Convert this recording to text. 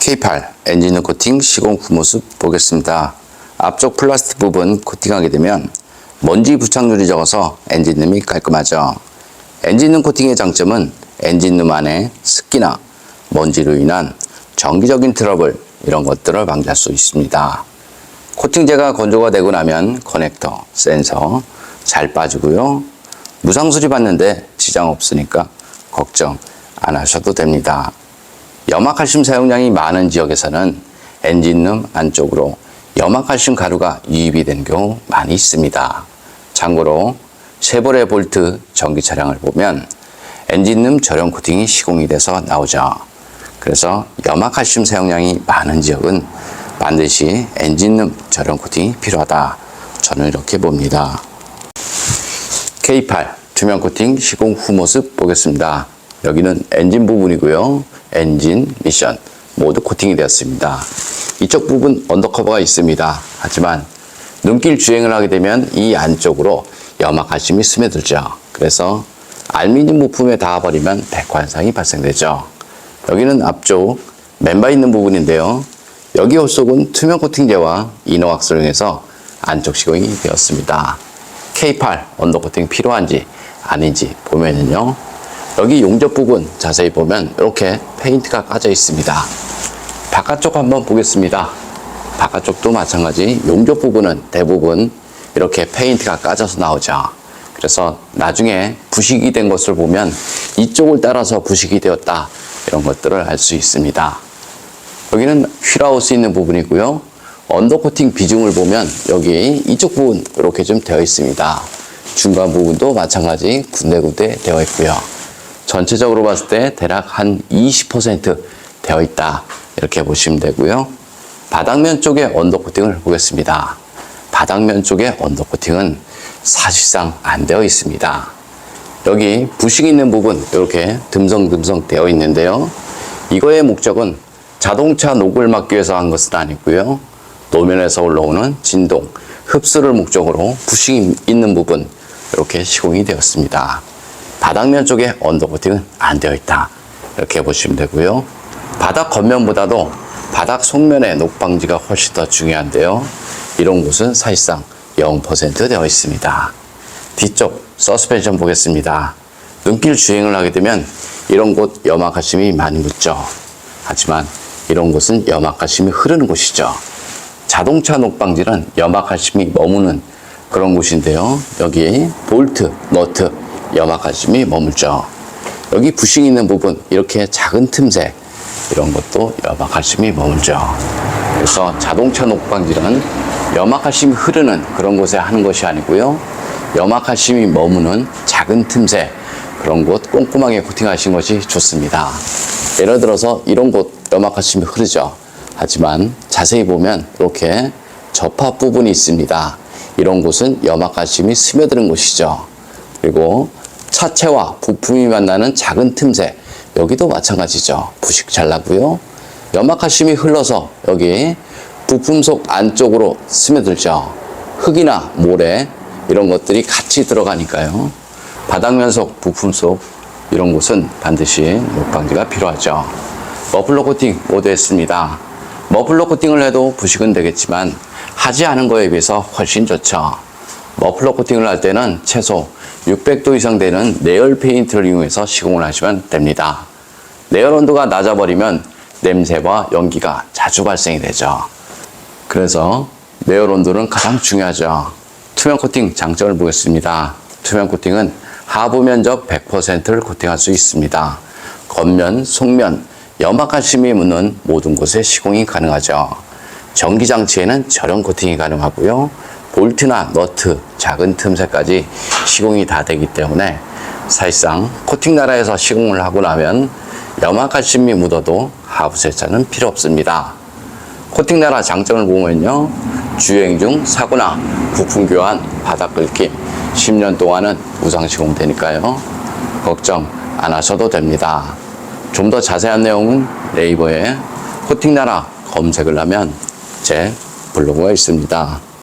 K8 엔진룸 코팅 시공 후 모습 보겠습니다. 앞쪽 플라스틱 부분 코팅하게 되면 먼지 부착률이 적어서 엔진룸이 깔끔하죠. 엔진룸 코팅의 장점은 엔진룸 안에 습기나 먼지로 인한 정기적인 트러블 이런 것들을 방지할 수 있습니다. 코팅제가 건조가 되고 나면 커넥터, 센서 잘 빠지고요. 무상수리 받는데 지장 없으니까 걱정 안 하셔도 됩니다. 염화칼슘 사용량이 많은 지역에서는 엔진룸 안쪽으로 염화칼슘 가루가 유입이 되는 경우 많이 있습니다. 참고로 쉐보레 볼트 전기 차량을 보면 엔진룸 저렴 코팅이 시공이 돼서 나오죠. 그래서 염화칼슘 사용량이 많은 지역은 반드시 엔진룸 저렴 코팅이 필요하다. 저는 이렇게 봅니다. K8 투명 코팅 시공 후 모습 보겠습니다. 여기는 엔진 부분이고요. 엔진, 미션 모두 코팅이 되었습니다. 이쪽 부분 언더커버가 있습니다. 하지만 눈길 주행을 하게 되면 이 안쪽으로 염화칼슘이 스며들죠. 그래서 알루미늄 부품에 닿아버리면 백환상이 발생되죠. 여기는 앞쪽 멤버 있는 부분인데요. 여기 홀속은 투명 코팅제와 이너왁스를 이용해서 안쪽 시공이 되었습니다. K8 언더코팅 필요한지 아닌지 보면은요. 여기 용접 부분 자세히 보면 이렇게 페인트가 까져 있습니다. 바깥쪽 한번 보겠습니다. 바깥쪽도 마찬가지 용접 부분은 대부분 이렇게 페인트가 까져서 나오죠. 그래서 나중에 부식이 된 것을 보면 이쪽을 따라서 부식이 되었다. 이런 것들을 알 수 있습니다. 여기는 휠하우스 있는 부분이고요. 언더코팅 비중을 보면 여기 이쪽 부분 이렇게 좀 되어 있습니다. 중간 부분도 마찬가지 군데군데 되어 있고요. 전체적으로 봤을 때 대략 한 20% 되어 있다. 이렇게 보시면 되고요. 바닥면 쪽에 언더코팅을 보겠습니다. 바닥면 쪽에 언더코팅은 사실상 안 되어 있습니다. 여기 부식 있는 부분 이렇게 듬성듬성 되어 있는데요. 이거의 목적은 자동차 녹을 막기 위해서 한 것은 아니고요. 노면에서 올라오는 진동, 흡수를 목적으로 부식이 있는 부분 이렇게 시공이 되었습니다. 바닥면 쪽에 언더코팅은 안 되어 있다. 이렇게 보시면 되고요. 바닥 겉면보다도 바닥 속면의 녹방지가 훨씬 더 중요한데요. 이런 곳은 사실상 0% 되어 있습니다. 뒤쪽 서스펜션 보겠습니다. 눈길 주행을 하게 되면 이런 곳 염화칼슘이 많이 묻죠. 하지만 이런 곳은 염화칼슘이 흐르는 곳이죠. 자동차 녹방지는 염화칼슘이 머무는 그런 곳인데요. 여기 볼트, 너트, 염화칼슘이 머물죠. 여기 부식 있는 부분 이렇게 작은 틈새 이런 것도 염화칼슘이 머물죠. 그래서 자동차 녹방지는 염화칼슘이 흐르는 그런 곳에 하는 것이 아니고요. 염화칼슘이 머무는 작은 틈새 그런 곳 꼼꼼하게 코팅하신 것이 좋습니다. 예를 들어서 이런 곳 염화칼슘이 흐르죠. 하지만 자세히 보면 이렇게 접합 부분이 있습니다. 이런 곳은 염화칼슘이 스며드는 곳이죠. 그리고 차체와 부품이 만나는 작은 틈새 여기도 마찬가지죠. 부식 잘 나고요. 염화칼슘이 흘러서 여기 부품 속 안쪽으로 스며들죠. 흙이나 모래 이런 것들이 같이 들어가니까요. 바닥면 속 부품 속 이런 곳은 반드시 녹방지가 필요하죠. 머플러 코팅 모두 했습니다. 머플러 코팅을 해도 부식은 되겠지만 하지 않은 거에 비해서 훨씬 좋죠. 머플러 코팅을 할 때는 최소 600도 이상 되는 내열 페인트를 이용해서 시공을 하시면 됩니다. 내열 온도가 낮아버리면 냄새와 연기가 자주 발생이 되죠. 그래서 내열 온도는 가장 중요하죠. 투명 코팅 장점을 보겠습니다. 투명 코팅은 하부 면적 100%를 코팅할 수 있습니다. 겉면, 속면, 염화칼슘이 묻는 모든 곳에 시공이 가능하죠. 전기장치에는 저렴 코팅이 가능하고요. 볼트나 너트, 작은 틈새까지 시공이 다 되기 때문에 사실상 코팅 나라에서 시공을 하고 나면 염화칼슘이 묻어도 하부 세차는 필요 없습니다. 코팅 나라 장점을 보면요. 주행 중 사고나 부품 교환, 바닥 긁힘 10년 동안은 무상 시공되니까요. 걱정 안 하셔도 됩니다. 좀 더 자세한 내용은 네이버에 코팅 나라 검색을 하면 제 블로그가 있습니다.